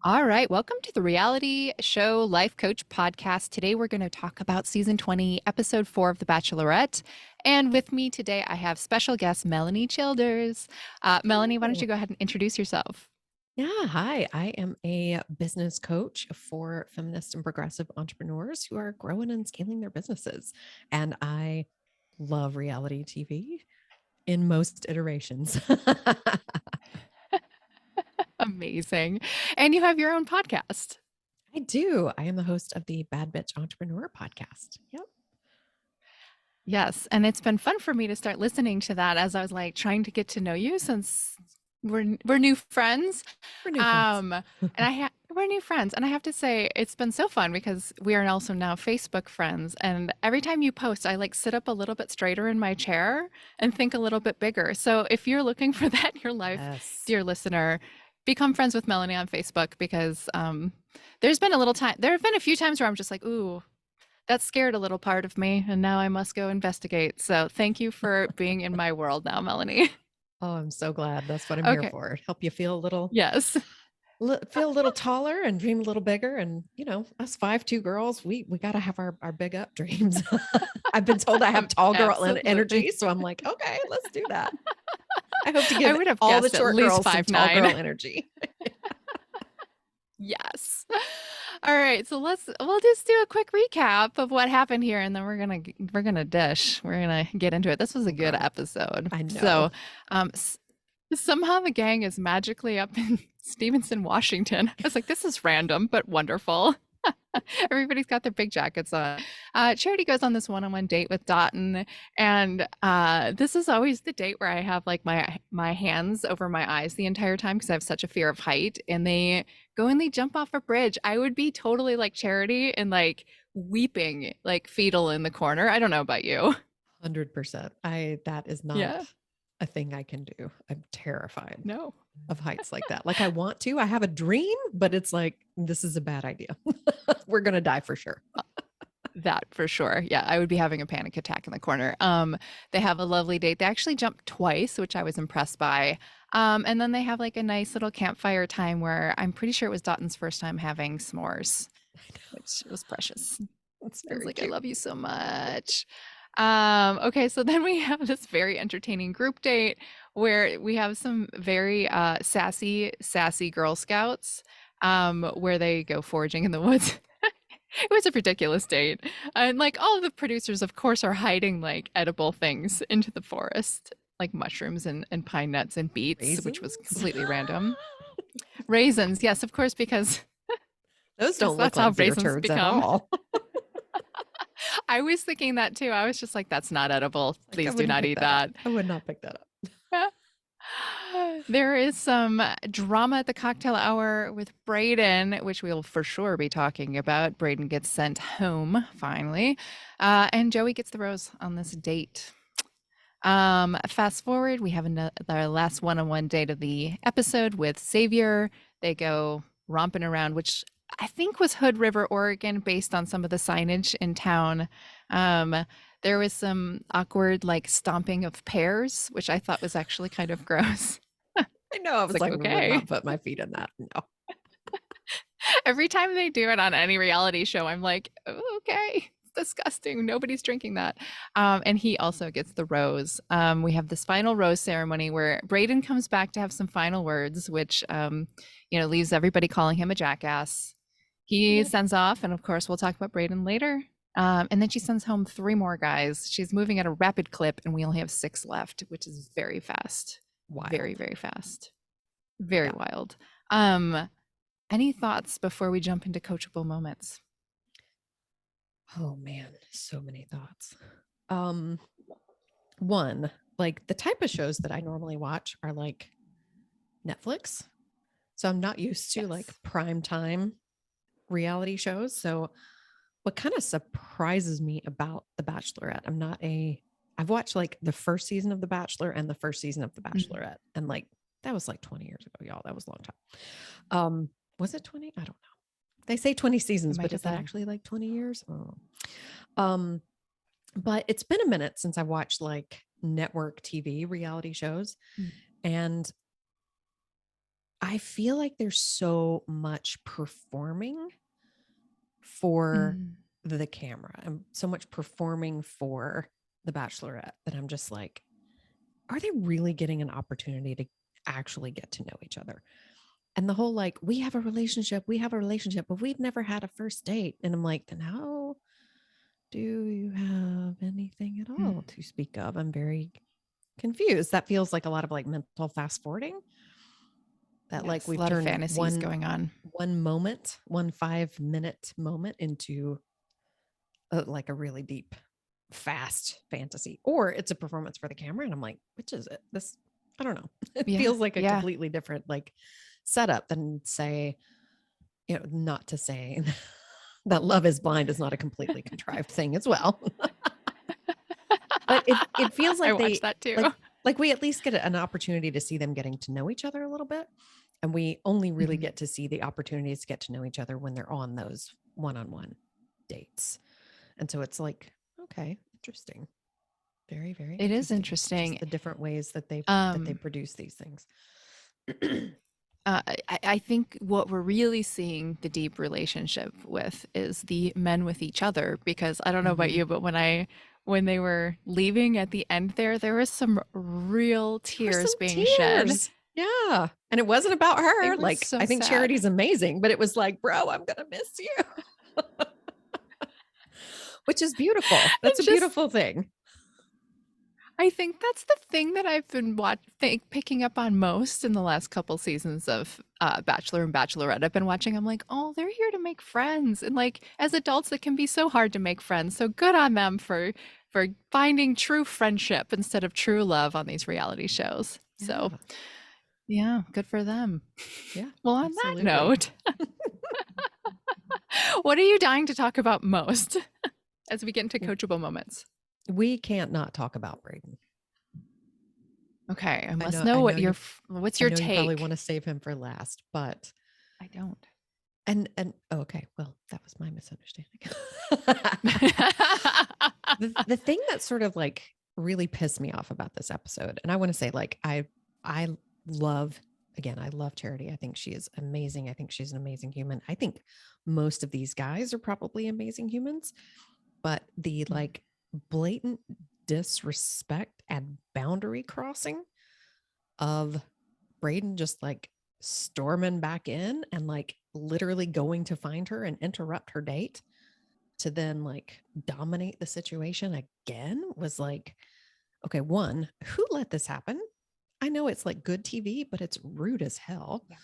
All right, welcome to the Reality Show Life Coach podcast. Today we're going to talk about season 20, episode 4 of The Bachelorette. And with me today, I have special guest Melanie Childers. Melanie, why don't Oh, you go ahead and introduce yourself? yeah. Hi, I am a business coach for feminist and progressive entrepreneurs who are growing and scaling their businesses. And I love reality TV in most iterations. Amazing. And you have your own podcast. I do. I am the host of the Bad Bitch Entrepreneur podcast. Yep. Yes, and it's been fun for me to start listening to that as I was like trying to get to know you since we're new friends. We're new friends. We're new friends, and I have to say it's been so fun because we are also now Facebook friends. And every time you post, I like sit up a little bit straighter in my chair and think a little bit bigger. So if you're looking for that in your life, Yes. dear listener, become friends with Melanie on Facebook because there's been a little time. There have been a few times where I'm just like, ooh, that scared a little part of me, and now I must go investigate. So thank you for being in my world now, Melanie. Oh, I'm so glad. That's what I'm here Okay. for. Help you feel a little Yes. feel a little taller and dream a little bigger. And us two girls, we got to have our big up dreams. I've been told I have tall girl Absolutely. energy, so I'm like, okay, let's do that. I hope to I give would have all the guessed at short least girls some five tall girl nine. energy. Yes. All right, so we'll just do a quick recap of what happened here, and then we're gonna dish. We're gonna get into it. This was a Oh good God, episode. I know. So, um, s- somehow the gang is magically up in Stevenson, Washington. I was like, this is random but wonderful. Everybody's got their big jackets on. Charity goes on this one-on-one date with Dotton, and this is always the date where I have like my hands over my eyes the entire time because I have such a fear of height. And they go and they jump off a bridge. I would be totally like Charity and like weeping like fetal in the corner. I don't know about you. 100%. That is Yeah. not a thing I can do. I'm terrified No. of heights like that. Like I want to, I have a dream, but it's like, this is a bad idea. We're going to die for sure. That for sure. Yeah, I would be having a panic attack in the corner. They have a lovely date. They actually jumped twice, which I was impressed by. And then they have like a nice little campfire time where I'm pretty sure it was Dotton's first time having s'mores, which was precious. It's I was very like, I cute. love you so much. Okay, so then we have this very entertaining group date where we have some very sassy Girl Scouts where they go foraging in the woods. It was a ridiculous date. And like all of the producers, of course, are hiding like edible things into the forest, like mushrooms and pine nuts and beets, which was Raisins? completely random. Raisins, yes, of course, because Those because don't look that's how like deer raisins turds at become. all. I was thinking that too. I was just like, that's not edible. Like I Please do wouldn't not pick eat that up. that. I would not pick that up. There is some drama at the cocktail hour with Brayden, which we'll for sure be talking about. Brayden gets sent home finally, and Joey gets the rose on this date. Fast forward, we have our last one-on-one date of the episode with Xavier. They go romping around, which I think was Hood River, Oregon, based on some of the signage in town. Um, there was some awkward like stomping of pears, which I thought was actually kind of gross. I know. I It's was like, like, I would okay. not put my feet in that. No. Every time they do it on any reality show, I'm like, "Oh, okay, it's disgusting. Nobody's drinking that." And he also gets the rose. We have this final rose ceremony where Brayden comes back to have some final words, which leaves everybody calling him a jackass. He Yep. sends off, and of course, we'll talk about Brayden later. And then she sends home 3 more guys. She's moving at a rapid clip, and we only have 6 left, which is very fast. Very, Wild. very fast. Very Yeah. wild. Um, any thoughts before we jump into coachable moments? Oh man, so many thoughts. Um, One, like the type of shows that I normally watch are like Netflix. So I'm not used to like Yes. prime time reality shows. So what kind of surprises me about The Bachelorette, I've watched like the first season of The Bachelor and the first season of The Mhm. Bachelorette. And like that was like 20 years ago, y'all. That was a long time. Was it 20? I don't know. They say 20 It seasons, might but have is that been. actually like 20 years? Oh. Um, but it's been a minute since I watched like network TV reality shows. Mm. And I feel like there's so much performing for Mm. the camera and so much performing for the Bachelorette that I'm just like, are they really getting an opportunity to actually get to know each other? And the whole like, we have a relationship, but we've never had a first date. And I'm like, then how do you have anything at Mm. all to speak of? I'm very confused. That feels like a lot of like mental fast forwarding that like Yes, a we've lot of turned fantasies going on. one moment, 1 5 minute moment into like a really deep, fast fantasy, or it's a performance for the camera. And I'm like, which is it? This, I don't know. It Yeah, feels like a yeah. completely different like setup than say, not to say that Love is Blind is not a completely contrived thing as well. But it feels I like watched that too. like we at least get an opportunity to see them getting to know each other a little bit. And we only really Mhm. get to see the opportunities to get to know each other when they're on those one-on-one dates. And so it's like, okay, interesting. Very, very It is interesting. Just interesting. the different ways that they Um, produce these things. I think what we're really seeing the deep relationship with is the men with each other, because I don't know about Mm-hmm. you, but when they were leaving at the end there was some real There were some tears being shed. tears. Yeah. And it wasn't about They her. were Like, so I think sad. Charity's amazing, but it was like, bro, I'm going to miss you, which is beautiful. That's And a just beautiful thing. I think that's the thing that I've been picking up on most in the last couple seasons of Bachelor and Bachelorette. I've been watching. I'm like, oh, they're here to make friends, and like as adults, it can be so hard to make friends. So good on them for finding true friendship instead of true love on these reality shows. So Yeah. yeah, good for them. Yeah. Well, on that Absolutely. note, what are you dying to talk about most as we get into coachable moments? We can't not talk about Brayden. Okay, I I must know, know I know what you, what's I your know you probably want take. to save him for last, but I don't. and oh, okay, well, that was my misunderstanding. The thing that sort of like really pissed me off about this episode, and I want to say like I love, again, I love Charity. I think she is amazing. I think she's an amazing human. I think most of these guys are probably amazing humans, but the like blatant disrespect and boundary crossing of Brayden just like storming back in and like literally going to find her and interrupt her date to then like dominate the situation again was like, okay, one, who let this happen? I know it's like good TV, but it's rude as hell Yeah.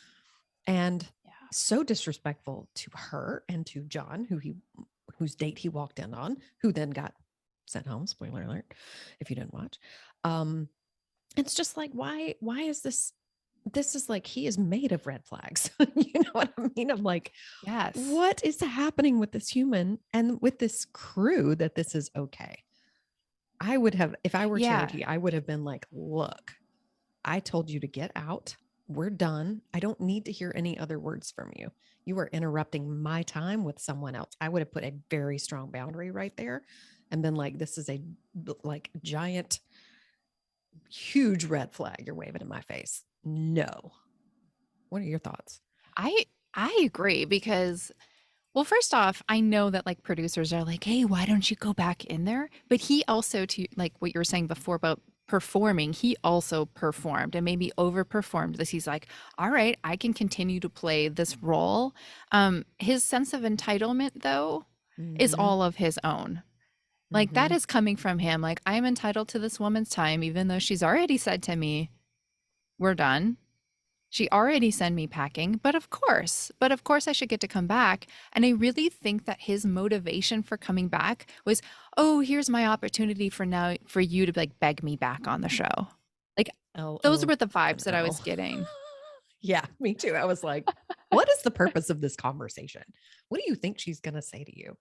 and Yeah. so disrespectful to her and to John, whose date he walked in on, who then got sent home. Spoiler alert, if you didn't watch. Um, it's just like, why is this is like he is made of red flags. You know what I mean? I'm like, Yes. what is happening with this human and with this crew that this is okay? I would have, if I were Yeah. Charity, I would have been like, look, I told you to get out. We're done. I don't need to hear any other words from you. You are interrupting my time with someone else. I would have put a very strong boundary right there and been like, this is a like giant, huge red flag you're waving in my face. No. What are your thoughts? I I agree because well, first off, I know that like producers are like, "Hey, why don't you go back in there?" But he also to like what you were saying before about performing, he also performed and maybe overperformed this. He's like, "All right, I can continue to play this role." His sense of entitlement though is Mm-hmm. all of his own. Like that Mm-hmm. is coming from him. Like I am entitled to this woman's time even though she's already said to me, "We're done." She already sent me packing, but of course I should get to come back. And I really think that his motivation for coming back was, oh, here's my opportunity for now for you to like beg me back on the show. Like those LO were the fucking vibes that I was L. getting. Yeah, me too. I was like, what is the purpose of this conversation? What do you think she's gonna say to you?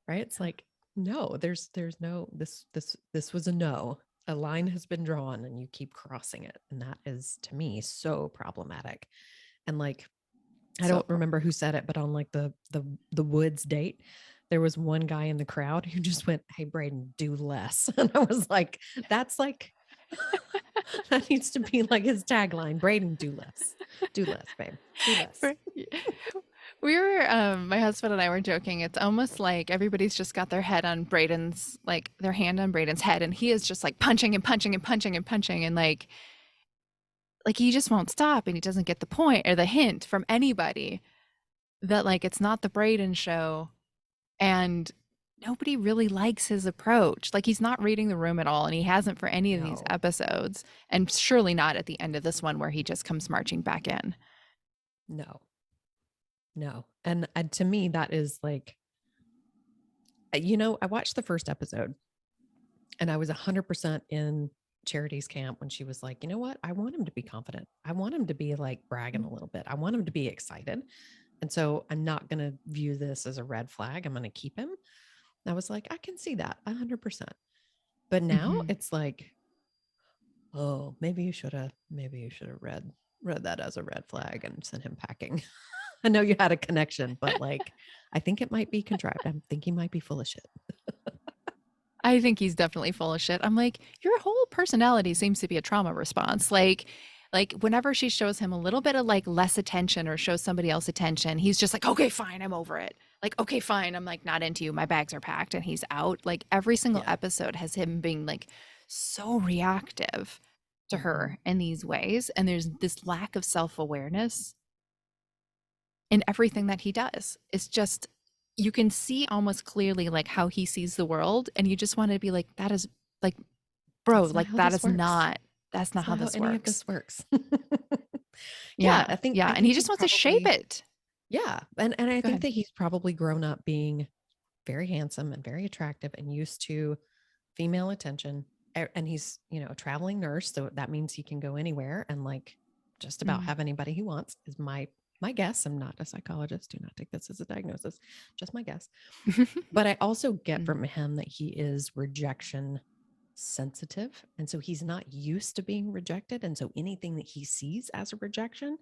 Right? It's like, no, there's no this was a no. A line has been drawn and you keep crossing it. And that is to me so problematic. And like I So don't remember who said it, but on like the woods date, there was one guy in the crowd who just went, "Hey, Brayden, do less." And I was like, "That's like, That needs to be like his tagline. Brayden, do less. Do less, babe. Do less. For- We were, my husband and I were joking. It's almost like everybody's just got their head on Brayden's, like their hand on Brayden's head, and he is just like punching and punching and punching and punching, and like he just won't stop, and he doesn't get the point or the hint from anybody that like it's not the Brayden show, and nobody really likes his approach. Like he's not reading the room at all, and he hasn't for any of these No, episodes, and surely not at the end of this one where he just comes marching back in. no, no. And to me, that is like, I watched the first episode and I was 100% in Charity's camp when she was like, you know what? I want him to be confident. I want him to be like bragging a little bit. I want him to be excited. And so I'm not going to view this as a red flag. I'm going to keep him. And I was like, I can see that 100%. But now Mhm. it's like, oh, maybe you should have read that as a red flag and sent him packing. I know you had a connection, but like, I think it might be contrived. I think he might be full of shit. I think he's definitely full of shit. I'm like, your whole personality seems to be a trauma response. Like whenever she shows him a little bit of like less attention or shows somebody else attention, he's just like, okay, fine, I'm over it. Like, okay, fine, I'm like not into you. My bags are packed, and he's out. Like every single Yeah. episode has him being like so reactive to Mm-hmm. her in these ways. And there's this lack of self-awareness in everything that he does. It's just you can see almost clearly like how he sees the world, and you just want to be like, that is like, bro, That's not like how that this is works. not that's not That's how not how this any of works. this works. Yeah, Yeah, I yeah, and he think just he's wants to shape probably, it. yeah. And I Go think ahead. that he's probably grown up being very handsome and very attractive and used to female attention. And he's, a traveling nurse, so that means he can go anywhere and like just about Mm. have anybody he wants is my guess. I'm not a psychologist. Do not take this as a diagnosis, just my guess. But I also get Mm. from him that he is rejection sensitive. And so he's not used to being rejected. And so anything that he sees as a rejection,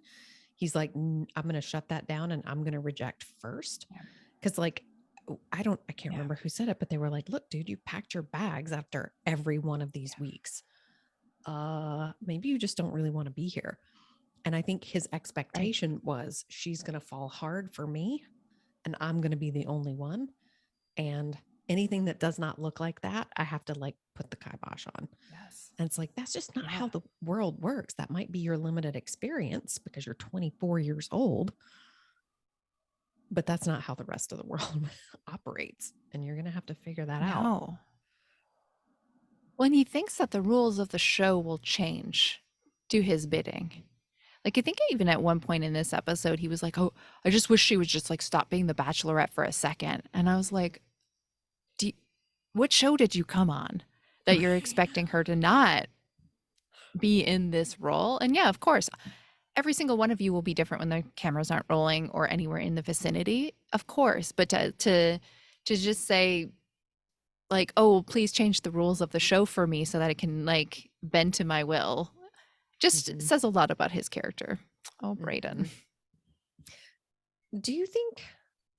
he's like, I'm going to shut that down and I'm going to reject first. Yeah, Cause like, I can't yeah, remember who said it, but they were like, look, dude, you packed your bags after every one of these weeks. Maybe you just don't really want to be here. And I think his right. expectation was she's going to fall hard for me and I'm going to be the only one. And anything that does not look like that, I have to like put the kibosh on. Yes. And it's like, that's just not Yeah. how the world works. That might be your limited experience because you're 24 years old, but that's not how the rest of the world operates. And you're going to have to figure that out. No. When he thinks that the rules of the show will change, do his bidding. Like I think even at one point in this episode, he was like, "Oh, I just wish she would just like stop being the Bachelorette for a second." And I was like, do you, what show did you come on that you're expecting her to not be in this role? And yeah, of course, every single one of you will be different when the cameras aren't rolling or anywhere in the vicinity, of course. But to just say like, "Oh, please change the rules of the show for me so that I can like bend to my will," just Mhm, says a lot about his character. Oh, Brayden. mhm. Do you think,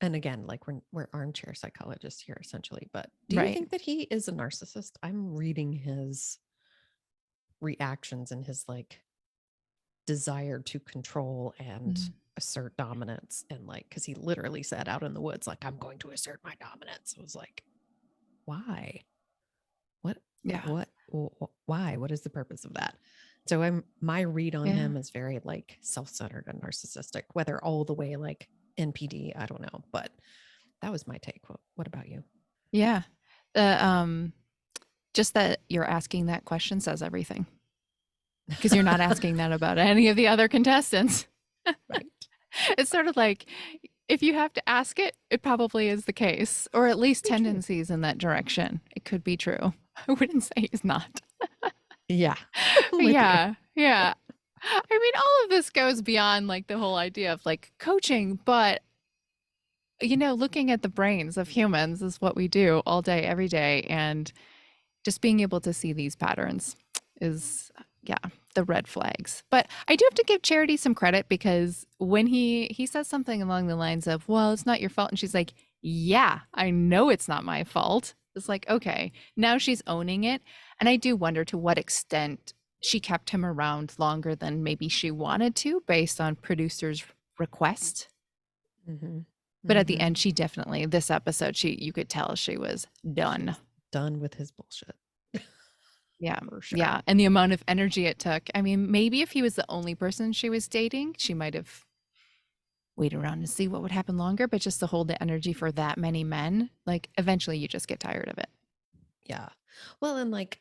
and again, like we're armchair psychologists here essentially, but do you Right. think that he is a narcissist? I'm reading his reactions and his like desire to control and Mhm. assert dominance and like because he literally said out in the woods like I'm going to assert my dominance. It was like, why? what Yeah. why? What is the purpose of that? So my read on Yeah. him is very like self-centered and narcissistic, whether all the way like NPD, I don't know, but that was my take. What about you? Yeah. The just that you're asking that question says everything because you're not asking that about any of the other contestants. Right. It's sort of like if you have to ask it, it probably is the case, or at least Be true. tendencies in that direction. It could be true. I wouldn't say he's not. Yeah. I'm But with you. yeah, yeah. I mean, all of this goes beyond like the whole idea of like coaching, but looking at the brains of humans is what we do all day, every day. And just being able to see these patterns is, yeah, the red flags. But I do have to give Charity some credit because when he says something along the lines of, well, it's not your fault. And she's like, yeah, I know it's not my fault. It's like, okay, now she's owning it. And I do wonder to what extent she kept him around longer than maybe she wanted to based on producers' request. Mm-hmm. But at the Mm-hmm. end, she definitely, this episode, you could tell she was She done. was done with his bullshit. Yeah. For sure. Yeah. And the amount of energy it took. I mean, maybe if he was the only person she was dating, she might have waited around to see what would happen longer. But just to hold the energy for that many men, like eventually you just get tired of it. Yeah. Well, and like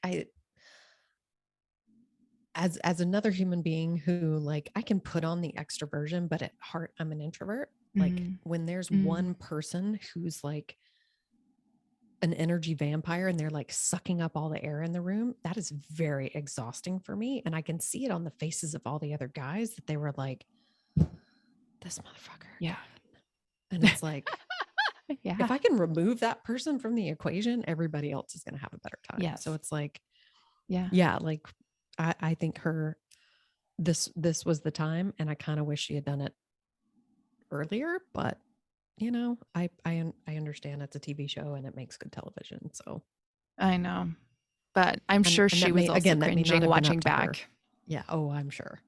as another human being who like I can put on the extroversion, but at heart I'm an introvert. Like Mm. when there's Mm. one person who's like an energy vampire and they're like sucking up all the air in the room, that is very exhausting for me. And I can see it on the faces of all the other guys that they were like, this motherfucker Yeah. again. And it's like, Yeah. if I can remove that person from the equation, everybody else is going to have a better time. Yes. So it's like, Yeah. yeah, like I think this was the time, and I kind of wish she had done it earlier, but you know, I understand it's a TV show and it makes good television. So I know. But I'm sure and she that was may also again that may not cringing have been watching up to her. back. Yeah. Oh, I'm sure.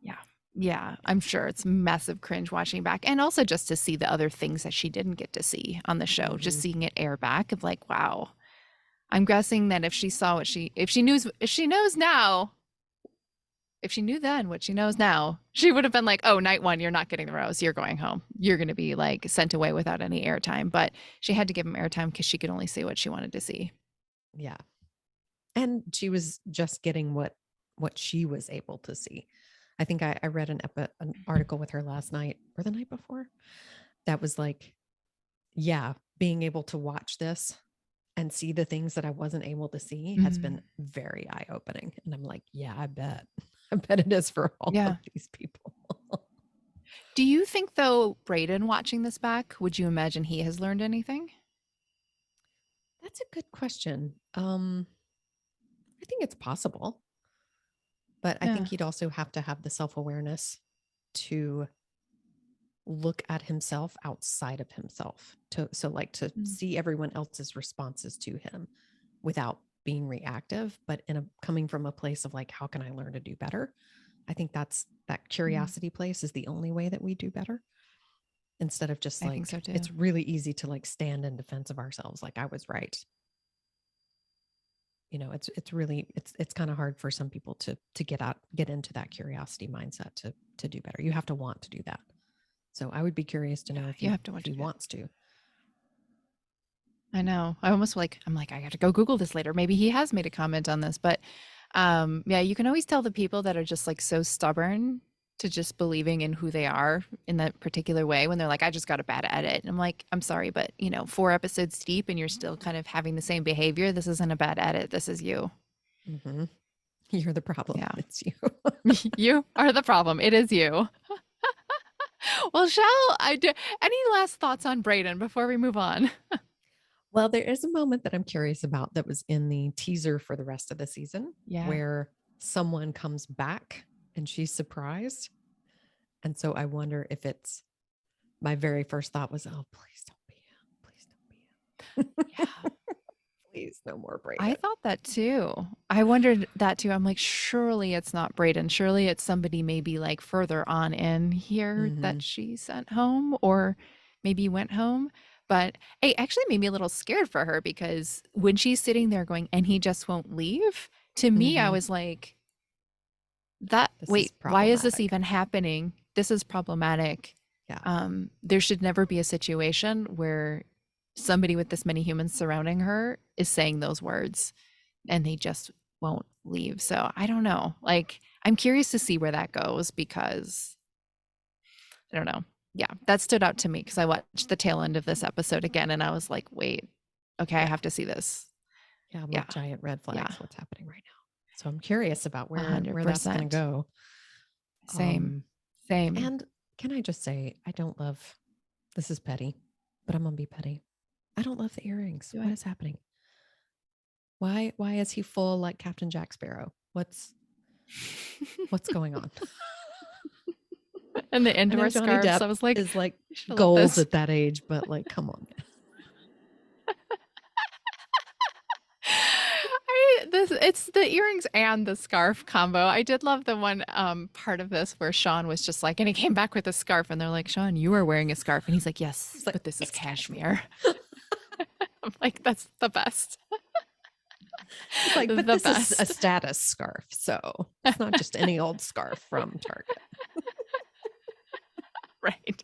Yeah. Yeah. I'm sure it's massive cringe watching back. And also just to see the other things that she didn't get to see on the show, just Mhm. seeing it air back of like, wow. I'm guessing that if she saw if she knows now, if she knew then what she knows now, she would have been like, oh, night one, you're not getting the rose. You're going home. You're going to be like sent away without any airtime. But she had to give him airtime because she could only see what she wanted to see. Yeah. And she was just getting what she was able to see. I think I read an article with her last night or the night before that was like, yeah, being able to watch this and see the things that I wasn't able to see has been very eye-opening. And I'm like, yeah, I bet. I bet it is for all of these people. Do you think, though, Brayden watching this back, would you imagine he has learned anything? That's a good question. I think it's possible, but I think he'd also have to have the self-awareness to look at himself outside of himself to see everyone else's responses to him without being reactive, but coming from a place of like, how can I learn to do better? I think that curiosity place is the only way that we do better, instead of just I think like, so too. it's really easy to like stand in defense of ourselves. Like I was right. You know, it's really, it's kind of hard for some people to get into that curiosity mindset to do better. You have to want to do that. So I would be curious to know if he wants to. I know. I'm like, I got to go Google this later. Maybe he has made a comment on this, but yeah, you can always tell the people that are just like so stubborn to just believing in who they are in that particular way when they're like, I just got a bad edit. And I'm like, I'm sorry, but 4 episodes deep and you're still kind of having the same behavior. This isn't a bad edit. This is you. Mm-hmm. You're the problem. Yeah. It's you. You are the problem. It is you. Well, shall I do any last thoughts on Brayden before we move on? Well, there is a moment that I'm curious about that was in the teaser for the rest of the season, where someone comes back and she's surprised. And so I wonder if my very first thought was, oh, please don't be him. Please don't be him. Yeah. Please, no more Brayden. I thought that too. I wondered that too. I'm like, surely it's not Brayden. Surely it's somebody maybe like further on in here that she sent home or maybe went home. But it actually made me a little scared for her because when she's sitting there going, and he just won't leave, to me, I was like, wait, why is this even happening? This is problematic. Yeah. There should never be a situation where somebody with this many humans surrounding her is saying those words and they just won't leave. So I don't know. Like, I'm curious to see where that goes because I don't know. Yeah, that stood out to me because I watched the tail end of this episode again and I was like, wait, okay, I have to see this. Yeah, I'm like giant red flags. What's happening right now? So I'm curious about where that's going to go. Same. And can I just say, I don't love, this is petty, but I'm going to be petty. I don't love the earrings. What is happening? Why is he full like Captain Jack Sparrow? What's going on? And the indoor scarves. I was like, is like goals at that age, but like, come on. this it's the earrings and the scarf combo. I did love the one part of this where Sean was just like, and he came back with a scarf, and they're like, Sean, you are wearing a scarf, and he's like, yes, It's like, but this is it's cashmere. cashmere. I'm like, that's the best, It's like, but the this is a best, status scarf. So it's not just any old scarf from Target. right?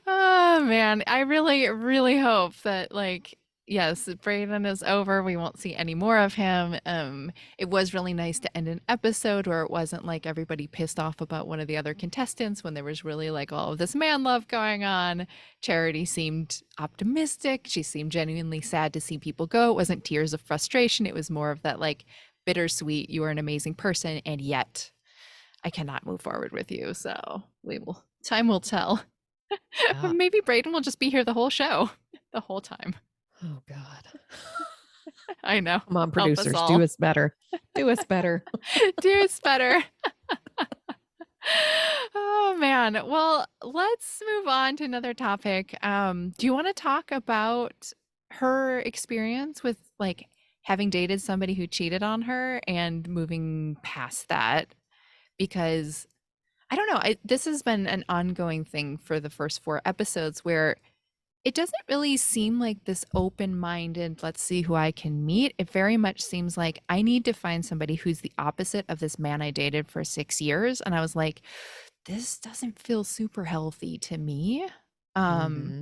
Oh man, I really, really hope that like yes, Brayden is over. We won't see any more of him. It was really nice to end an episode where it wasn't like everybody pissed off about one of the other contestants when there was really like all of this man love going on. Charity seemed optimistic. She seemed genuinely sad to see people go. It wasn't tears of frustration. It was more of that like bittersweet, you are an amazing person, and yet I cannot move forward with you. So time will tell. Yeah. Maybe Brayden will just be here the whole show, the whole time. Oh God. I know. Come on, Help us producers, do all. us better. Do us better. Do us better. Oh man. Well, let's move on to another topic. Do you want to talk about her experience with like having dated somebody who cheated on her and moving past that? Because I don't know, this has been an ongoing thing for the first 4 episodes where it doesn't really seem like this open-minded, let's see who I can meet. It very much seems like I need to find somebody who's the opposite of this man I dated for 6 years, and I was like, this doesn't feel super healthy to me. Um, Mm-hmm.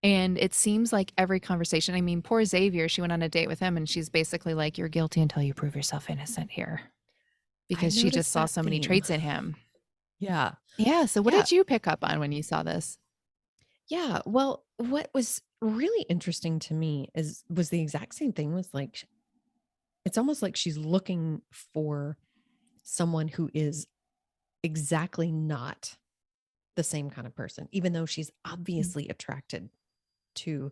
and it seems like every conversation, I mean, poor Xavier, she went on a date with him and she's basically like, you're guilty until you prove yourself innocent here I because she just noticed saw that so many theme. traits in him. Yeah. Yeah, so what Yeah. did you pick up on when you saw this? Yeah. Well, what was really interesting to me was the exact same thing. Was like, it's almost like she's looking for someone who is exactly not the same kind of person, even though she's obviously attracted to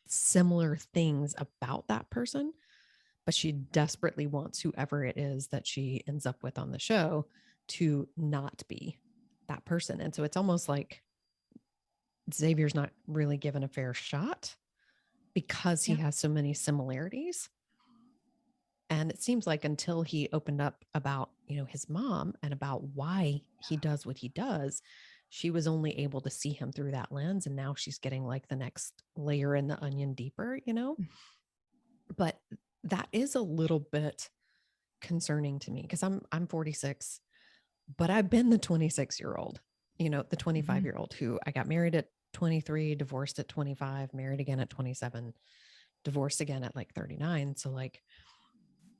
similar things about that person, but she desperately wants whoever it is that she ends up with on the show to not be that person. And so it's almost like Xavier's not really given a fair shot because he Yeah. has so many similarities. And it seems like until he opened up about, his mom and about why he does what he does, she was only able to see him through that lens. And now she's getting like the next layer in the onion deeper. But that is a little bit concerning to me because I'm 46, but I've been the 26-year-old, the Mhm. 25-year-old who I got married at 23, divorced at 25, married again at 27, divorced again at like 39. So like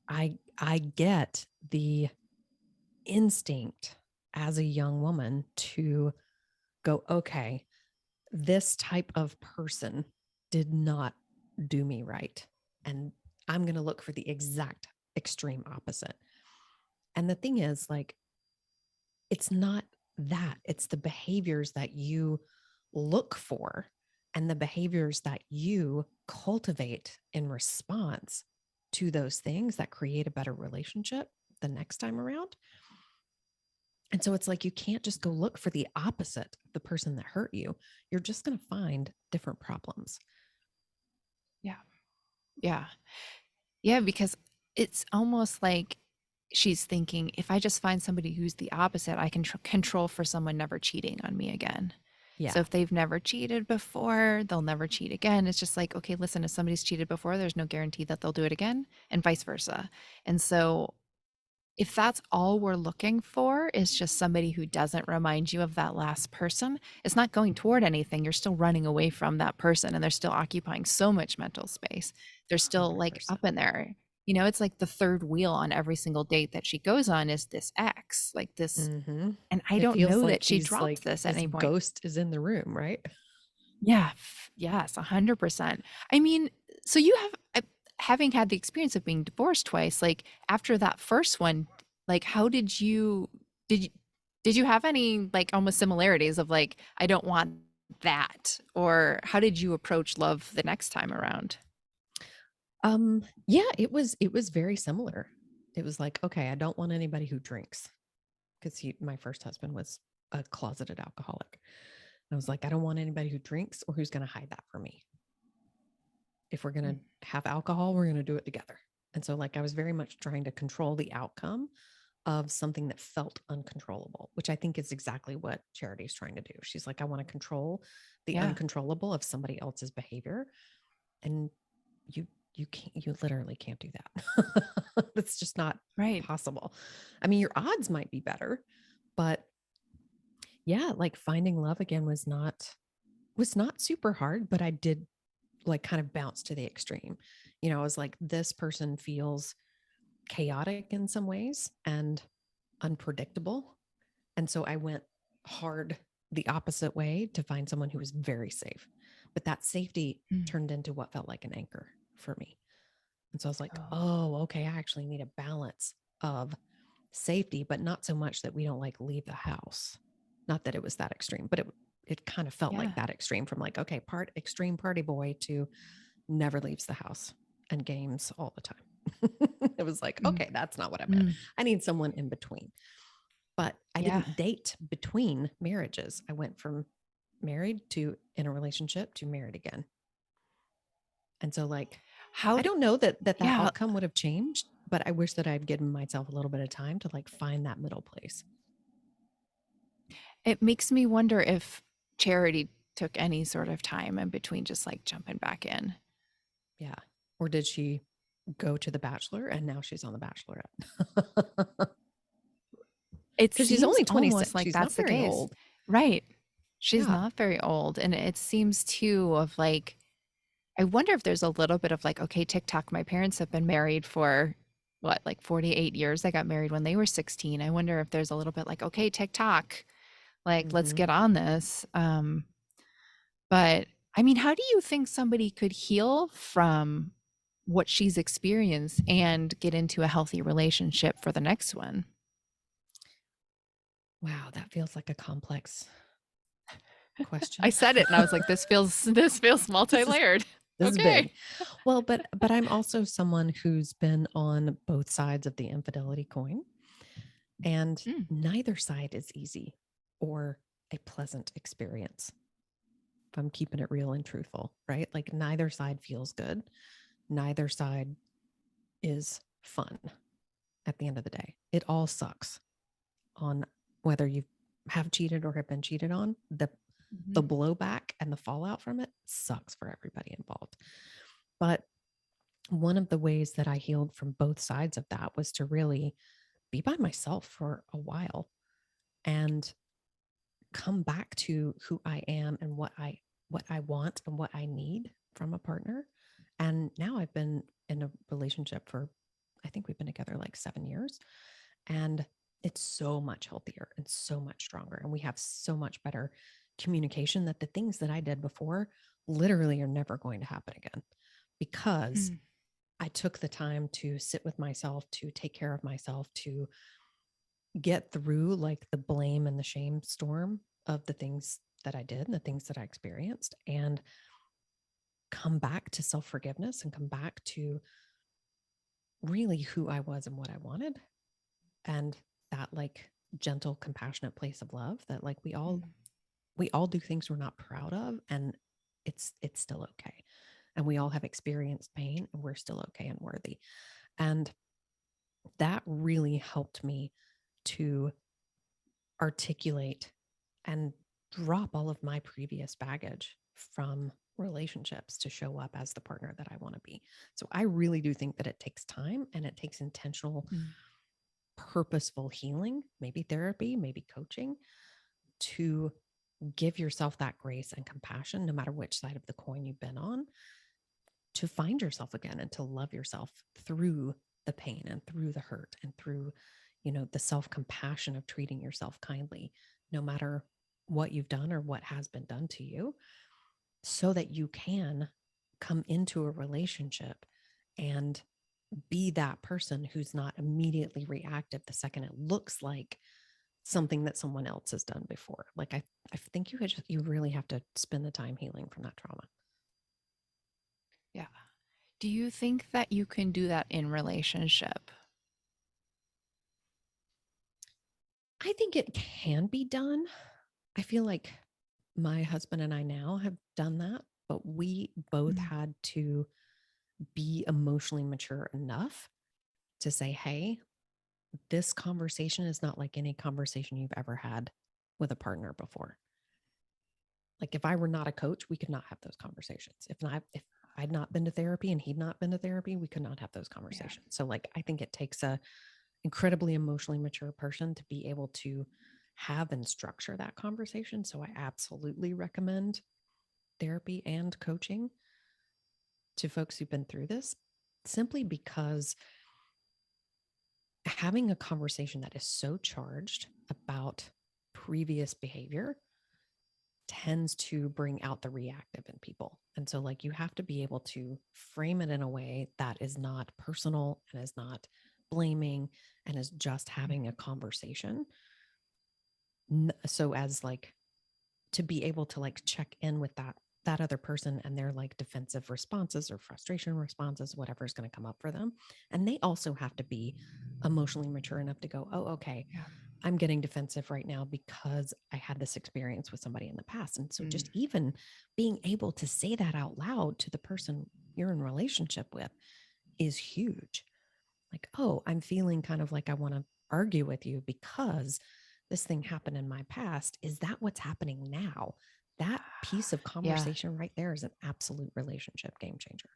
I get the instinct as a young woman to go, okay, this type of person did not do me right. And I'm going to look for the exact extreme opposite. And the thing is, like, it's not that, it's the behaviors that you look for and the behaviors that you cultivate in response to those things that create a better relationship the next time around. And so it's like you can't just go look for the opposite of the person that hurt you. You're just going to find different problems. Yeah. Yeah. Yeah, because it's almost like she's thinking, if I just find somebody who's the opposite, I can control for someone never cheating on me again. So Yeah. if they've never cheated before, they'll never cheat again. It's just like, okay, listen, if somebody's cheated before, there's no guarantee that they'll do it again, and vice versa. And so if that's all we're looking for is just somebody who doesn't remind you of that last person, it's not going toward anything. You're still running away from that person and they're still occupying so much mental space. They're still like 100%. up in there. It's like the third wheel on every single date that she goes on is this ex, like this. Mm-hmm. And I It don't feels know like that she he's dropped like this at his any point. ghost is in the room, right? Yeah. Yes, 100%. I mean, so you have, having had the experience of being divorced twice, like after that first one, like how did you, did you have any like almost similarities of like, I don't want that? Or how did you approach love the next time around? Yeah, it was very similar. It was like, okay, I don't want anybody who drinks because my first husband was a closeted alcoholic. I was like, I don't want anybody who drinks or who's going to hide that from me. If we're going Mm. to have alcohol, we're going to do it together. And so, like, I was very much trying to control the outcome of something that felt uncontrollable, which I think is exactly what Charity is trying to do. She's like, I want to control the Yeah. uncontrollable of somebody else's behavior. And you, you literally can't do that. It's just not Right. possible. I mean, your odds might be better, but yeah, like finding love again was not super hard, but I did like kind of bounce to the extreme. You know, I was like, this person feels chaotic in some ways and unpredictable. And so I went hard the opposite way to find someone who was very safe. But that safety Mm. turned into what felt like an anchor for me. And so I was like, Oh, oh, okay, I actually need a balance of safety, but not so much that we don't like leave the house. Not that it was that extreme, but it kind of felt yeah. like that extreme from like, okay, extreme party boy to never leaves the house and games all the time. It was like, Mm. okay, that's not what I meant. Mm. I need someone in between. But I Yeah. didn't date between marriages. I went from married to in a relationship to married again. And so like How I d don't know that yeah, outcome would have changed, but I wish that I'd given myself a little bit of time to like find that middle place. it makes me wonder if Charity took any sort of time in between just, like, jumping back in. Yeah. Or did she go to The Bachelor and now she's on The Bachelorette? It Because she's seems only almost 26. like She's that's not the very case. old. Right. She's Yeah. not very old, and it seems too of, like I wonder if there's a little bit of, like, okay, TikTok, my parents have been married for, what, like, 48 years? They got married when they were 16. I wonder if there's a little bit like, "Okay, TikTok, like, let's Mm-hmm. get on this." But, I mean, how do you think somebody could heal from what she's experienced and get into a healthy relationship for the next one? Wow, that feels like a complex I question. said it and I was like, this feels This is multi-layered. this is Okay. big. Well, but I'm also someone who's been on both sides of the infidelity coin, and Mm, neither side is easy or a pleasant experience. If I'm keeping it real and truthful, right? Like neither side feels good. Neither side is fun at the end of the day. It all sucks on whether you have cheated or have been cheated on. The mhm, blowback and the fallout from it sucks for everybody involved. But one of the ways that I healed from both sides of that was to really be by myself for a while and come back to who I am and what I want and what I need from a partner. And now I've been in a relationship for I think we've been together like 7 years, and it's so much healthier and so much stronger, and we have so much better communication that the things that I did before literally are never going to happen again because mm, I took the time to sit with myself, to take care of myself, to get through like the blame and the shame storm of the things that I did and the things that I experienced, and come back to self forgiveness and come back to really who I was and what I wanted. And that like gentle, compassionate place of love that like mm, we all do things we're not proud of, and it's still okay. And we all have experienced pain and we're still okay and worthy. And that really helped me to articulate and drop all of my previous baggage from relationships to show up as the partner that I want to be. So I really do think that it takes time and it takes intentional, mm, purposeful healing, maybe therapy, maybe coaching, to give yourself that grace and compassion, no matter which side of the coin you've been on, to find yourself again and to love yourself through the pain and through the hurt and through, the self compassion of treating yourself kindly, no matter what you've done or what has been done to you, so that you can come into a relationship and be that person who's not immediately reactive the second it looks like something that someone else has done before. Like I think you really have to spend the time healing from that trauma. yeah. Do you think that you can do that in relationship? I think it can be done. I feel like my husband and I now have done that but we both Mm. had to be emotionally mature enough to say, hey, this conversation is not like any conversation you've ever had with a partner before. Like if I were not a coach, we could not have those conversations. If I'd not been to therapy and he'd not been to therapy, we could not have those Yeah. conversations. So like I think it takes a incredibly emotionally mature person to be able to have and structure that conversation. So I absolutely recommend therapy and coaching to folks who've been through this, simply because having a conversation that is so charged about previous behavior tends to bring out the reactive in people. And so, like, you have to be able to frame it in a way that is not personal and is not blaming and is just having a conversation. So, as like, to be able to like check in with that other person and their like defensive responses or frustration responses, whatever is going to come up for them. And they also have to be emotionally mature enough to go, oh, okay, Yeah. I'm getting defensive right now because I had this experience with somebody in the past. And so Mm. just even being able to say that out loud to the person you're in relationship with is huge. Like, oh, I'm feeling kind of like I want to argue with you because this thing happened in my past. Is that what's happening now? That piece of Yeah. conversation right there is an absolute relationship game changer,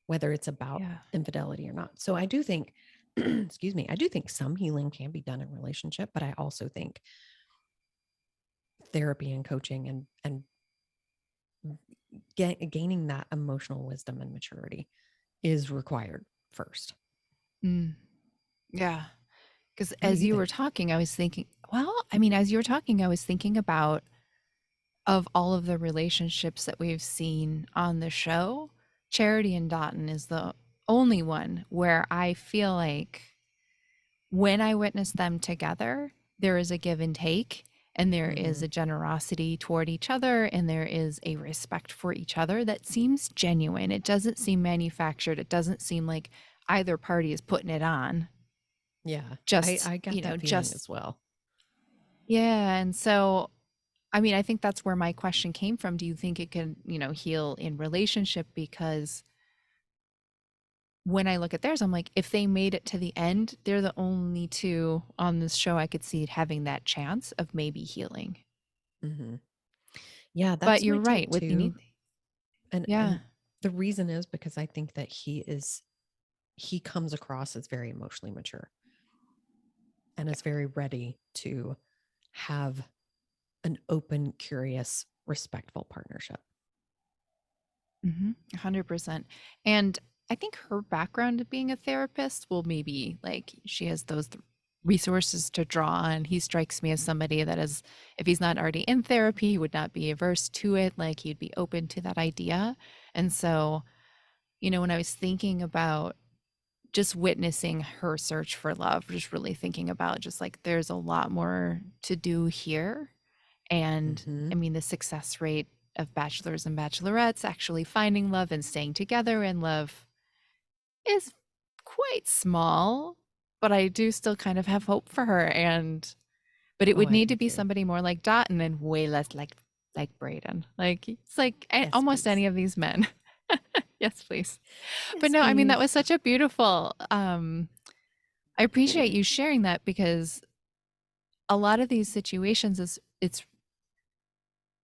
whether it's about Yeah. infidelity or not. So I do think, excuse me, I do think some healing can be done in relationship, but I also think therapy and coaching and gaining that emotional wisdom and maturity is required first. Mm. Yeah. Because What do as you you were think? talking, I was thinking, well, I mean, as you were talking, I was thinking about of all of the relationships that we've seen on the show, Charity and Dotton is the only one where I feel like when I witness them together, there is a give and take, and there is Mm-hmm. a generosity toward each other, and there is a respect for each other that seems genuine. It doesn't seem manufactured. It doesn't seem like either party is putting it on. Yeah, Just, I got that feeling just, as well. yeah. And so, I mean, I think that's where my question came from. Do you think it can, heal in relationship? Because when I look at theirs, I'm like, if they made it to the end, they're the only two on this show I could see having that chance of maybe healing. Mm-hmm. Yeah, But that's my you're right. take With you too. need, And yeah, the reason is because I think that he comes across as very emotionally mature and yeah, is very ready to have an open, curious, respectful partnership. 100%. And I think her background of being a therapist will maybe like she has those resources to draw on. He strikes me as somebody that is, if he's not already in therapy, he would not be averse to it. Like he'd be open to that idea. And so, when I was thinking about just witnessing her search for love, just really thinking about just like there's a lot more to do here. And Mm-hmm. I mean, the success rate of bachelors and bachelorettes actually finding love and staying together in love is quite small, but I do still kind of have hope for her. But it Oh, would I need do to be too. somebody more like Dotton and way less like Brayden. Like it's like Yes, almost please. any of these men. Yes, please. But Yes, no, I mean that please. was such a beautiful I appreciate you sharing that because a lot of these situations is it's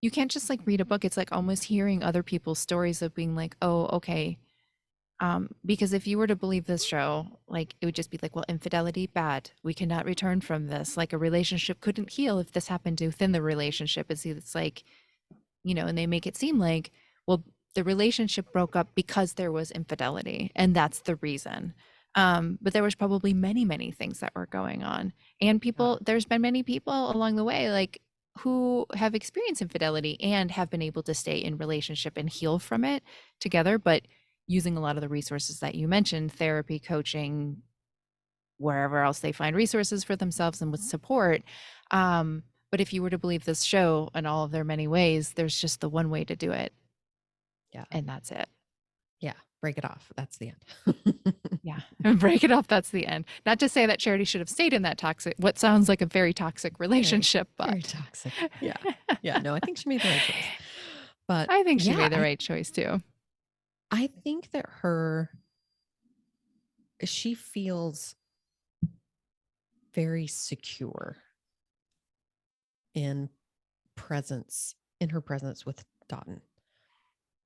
you can't just like read a book. It's like almost hearing other people's stories of being like, oh, okay. Because if you were to believe this show, like it would just be like, well, infidelity, bad. We cannot return from this. Like a relationship couldn't heal if this happened within the relationship. It's like, and they make it seem like, well, the relationship broke up because there was infidelity, and that's the reason. But there was probably many, many things that were going on, and Yeah. there's been many people along the way, like who have experienced infidelity and have been able to stay in relationship and heal from it together, but using a lot of the resources that you mentioned, therapy, coaching, wherever else they find resources for themselves and with support. But if you were to believe this show in all of their many ways, there's just the one way to do it, Yeah. and that's it. Yeah. Break it off. That's the end. Yeah. And break it off. That's the end. Not to say that Charity should have stayed in that what sounds like a very toxic Very, relationship, very but toxic. Yeah. Yeah. No, I think she made the right choice. But I think she yeah, made the right choice too. I think that she feels very secure in in her presence with Dotton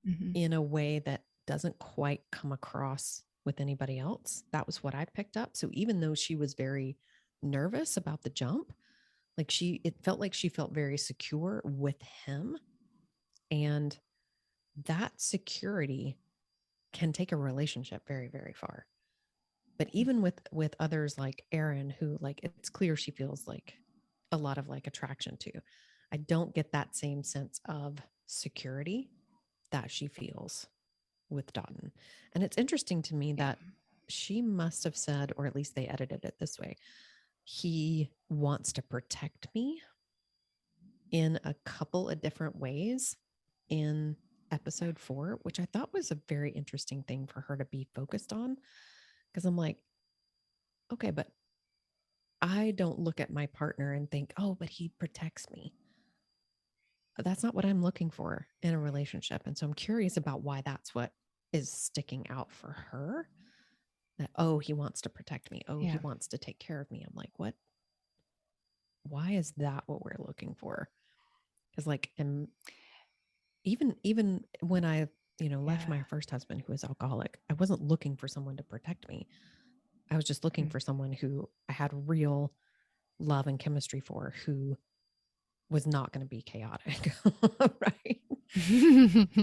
Mhm. in a way that doesn't quite come across with anybody else. That was what I picked up. So even though she was very nervous about the jump, it felt like she felt very secure with him. And that security can take a relationship very, very far. But even with others like Erin, who like it's clear she feels like a lot of like attraction to, I don't get that same sense of security that she feels with Dotton. And it's interesting to me Yeah. that she must have said, or at least they edited it this way, he wants to protect me in a couple of different ways in episode 4, which I thought was a very interesting thing for her to be focused on. Because I'm like, okay, but I don't look at my partner and think, oh, but he protects me. That's not what I'm looking for in a relationship. And so I'm curious about why that's what is sticking out for her. That, oh, he wants to protect me. Oh, he Yeah. wants to take care of me. I'm like, what? Why is that what we're looking for? Because like, and even when I, left Yeah. my first husband who was alcoholic, I wasn't looking for someone to protect me. I was just looking Mm. for someone who I had real love and chemistry for, who was not going to be chaotic. Right.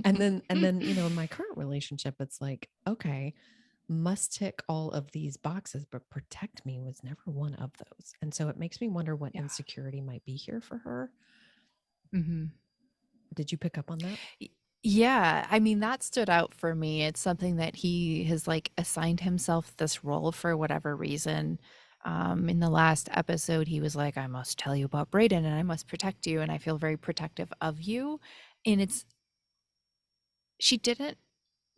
And then, in my current relationship, it's like, okay, must tick all of these boxes, but protect me was never one of those. And so it makes me wonder what Yeah. insecurity might be here for her. Mhm. Did you pick up on that? Yeah, I mean, that stood out for me. It's something that he has like assigned himself this role for whatever reason. In the last episode, he was like, I must tell you about Brayden and I must protect you, and I feel very protective of you. And she didn't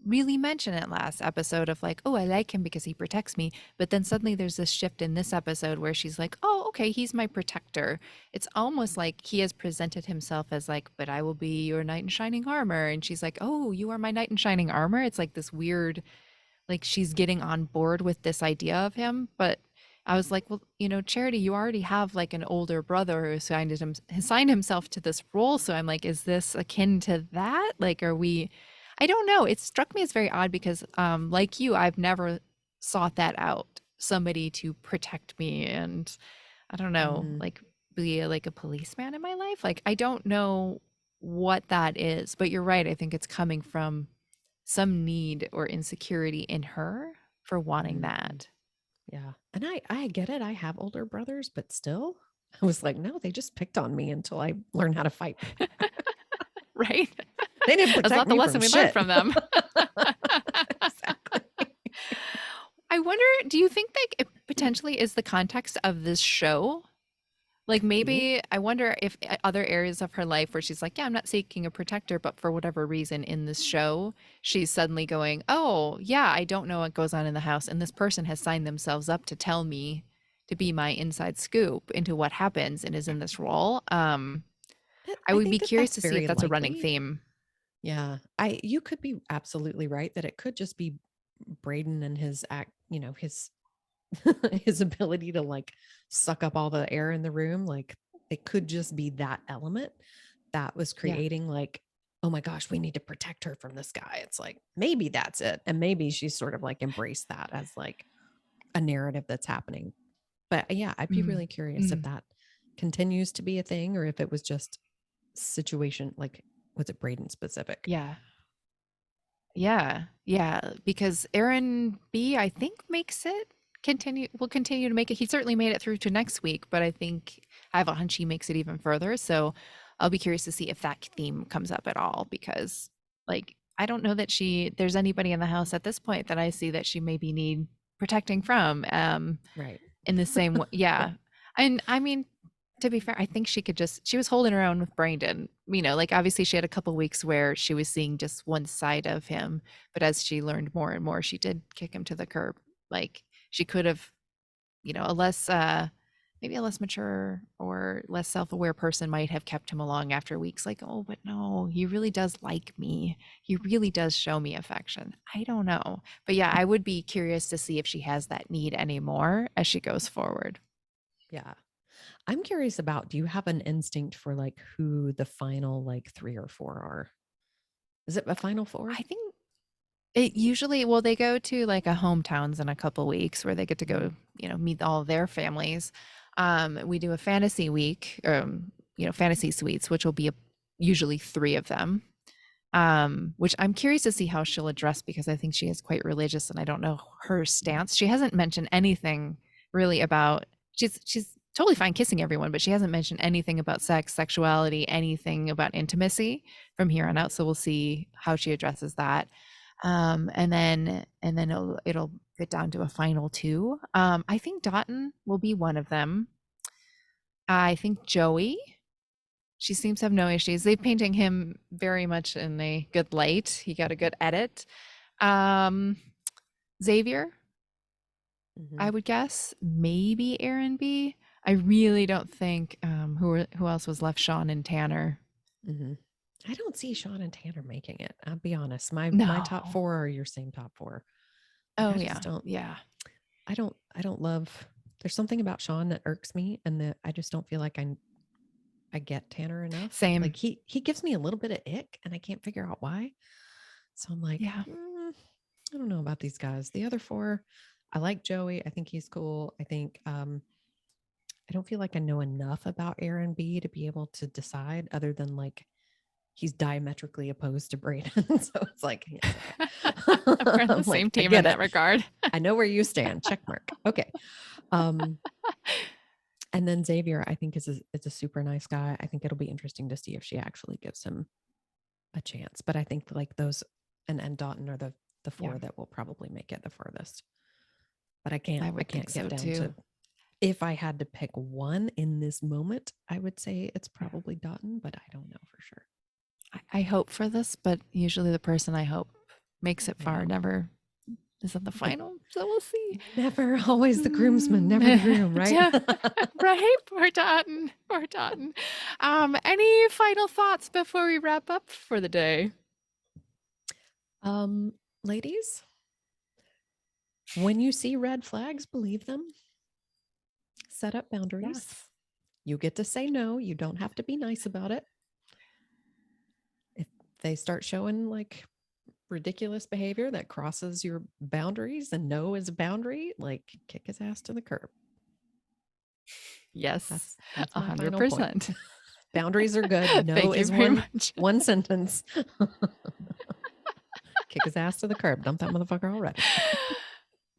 really mention it last episode of like, oh, I like him because he protects me. But then suddenly there's this shift in this episode where she's like, oh, okay, he's my protector. It's almost like he has presented himself as like, but I will be your knight in shining armor. And she's like, oh, you are my knight in shining armor. It's like this weird, like she's getting on board with this idea of him. But I was like, well, Charity, you already have like an older brother who assigned himself to this role. So I'm like, is this akin to that? Like, are we? I don't know. It struck me as very odd because, like you, I've never sought that out. Somebody to protect me, and I don't know, Mm, like be like a policeman in my life. Like I don't know what that is, but you're right. I think it's coming from some need or insecurity in her for wanting mm, that. yeah. And I get it. I have older brothers, but still, I was like, no, they just picked on me until I learned how to fight back. Right? They didn't That's protect not the me from lesson we learned shit. from them. Exactly. I wonder, do you think like it potentially is the context of this show? Like Could be. maybe I wonder if other areas of her life where she's like, yeah, I'm not seeking a protector, but for whatever reason in this show, she's suddenly going, oh, yeah, I don't know what goes on in the house. And this person has signed themselves up to tell me to be my inside scoop into what happens and is in this role. I I would think be that curious that's to see if very that's a running likely. theme. Yeah. You could be absolutely right that it could just be Brayden and his act, his his ability to like suck up all the air in the room. Like it could just be that element that was Yeah. creating like, oh my gosh, we need to protect her from this guy. It's like maybe that's it. And maybe she's sort of like embraced that as like a narrative that's happening. But yeah, I'd be Mm. really curious if Mm. that continues to be a thing or if it was just situation like was it Brayden specific? Yeah. Yeah, yeah, because Aaron B, I think, makes it will continue to make it. He certainly made it through to next week, but I think I have a hunch he makes it even further. So I'll be curious to see if that theme comes up at all because like I don't know that there's anybody in the house at this point that I see that she maybe need protecting from. Right. In the same way, yeah. And I mean, to be fair, I think she was holding her own with Brandon. Like obviously she had a couple weeks where she was seeing just one side of him, but as she learned more and more, she did kick him to the curb. Like she could have, a less maybe a less mature or less self-aware person might have kept him along after weeks like, oh, but no, he really does like me. He really does show me affection. I don't know. But yeah, I would be curious to see if she has that need anymore as she goes forward. Yeah. I'm curious about, do you have an instinct for like who the final like 3 or 4 are? Is it a final 4? I think it usually, well, they go to like a hometowns in a couple weeks where they get to Mhm. go, meet all of their families. We do a fantasy week, fantasy suites, which will be usually 3 of them. Which I'm curious to see how she'll address because I think she is quite religious and I don't know her stance. She hasn't mentioned anything really about she's totally fine kissing everyone, but she hasn't mentioned anything about sex, sexuality, anything about intimacy from here on out. So we'll see how she addresses that. And then it'll get down to a final 2. I think Dotton will be one of them. I think Joey, she seems to have no issues. They're painting him very much in a good light. He got a good edit. Um, Xavier, I Mhm. would guess. Maybe Aaron B. I really don't think who else was left, Sean and Tanner. Mhm. I don't see Sean and Tanner making it. I'll be honest. My top No. 4 are your same top 4. Like Oh I yeah. just don't Yeah. I don't love, there's something about Sean that irks me, and that I just don't feel like I get Tanner enough. Same. Like he gives me a little bit of ick and I can't figure out why. So I'm like, Yeah. I don't know about these guys. The other 4, I like Joey. I think he's cool. I think I don't feel like I know enough about Aaron B to be able to decide, other than like he's diametrically opposed to Brayden. So it's like, yes, We're okay. on the I'm same like, I team in get that it. regard. I know where you stand. Check mark. Okay. Um, and then Xavier, I think is a super nice guy. I think it'll be interesting to see if she actually gives him a chance. But I think like those and Dalton are the Yeah, 4 that will probably make it the farthest. But I I would think can't get so down to, too. if I had to pick one in this moment, I would say it's Yeah. probably Dalton, but I don't know for sure. I hope for this, but usually the person I hope makes it I far know. never is at the The final. So we'll see. never always the groomsman, never the Mm. groom, right? Yeah, right? Poor Totten. Poor Totten. Any final thoughts before we wrap up for the day? um, ladies, when you see red flags, believe them. Set up boundaries. Yes. You get to say no. You don't have to be nice about it. If they start showing like ridiculous behavior that crosses your boundaries, and no is a boundary, like kick his ass to the curb. Yes. That's A my hundred final point. percent. Boundaries are good. No Thank you is very much. one sentence. Kick his ass to the curb. Dump that motherfucker already.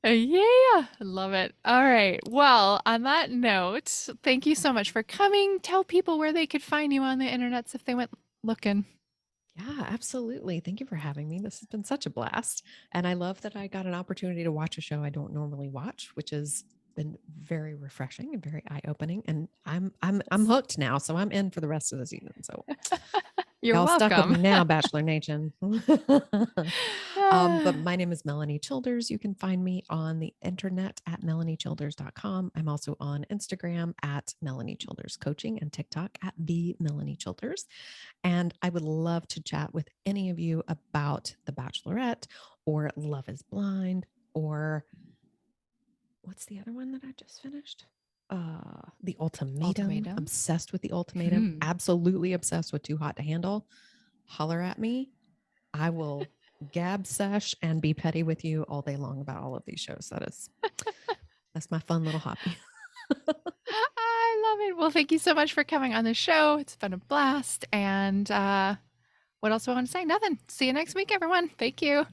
Yeah, love it. All right. Well, on that note, thank you so much for coming. Tell people where they could find you on the internet if they went looking. Yeah, absolutely. Thank you for having me. This has been such a blast. And I love that I got an opportunity to watch a show I don't normally watch, which has been very refreshing and very eye-opening. And I'm hooked now. So I'm in for the rest of the season. So You're y'all stuck with welcome. me now, Bachelor Nation. But Ah, my name is Melanie Childers. You can find me on the internet at melaniechilders.com. I'm also on Instagram at Melanie Childers Coaching and TikTok at the Melanie Childers. And I would love to chat with any of you about The Bachelorette or Love is Blind, or what's the other one that I just finished? The Ultimatum. ultimatum. Obsessed with The Ultimatum. Hmm. Absolutely obsessed with Too Hot to Handle. Holler at me. I will gab sesh and be petty with you all day long about all of these shows. That's my fun little hobby. I love it. Well, thank you so much for coming on the show. It's been a blast. And what else do I want to say? Nothing. See you next week, everyone. Thank you.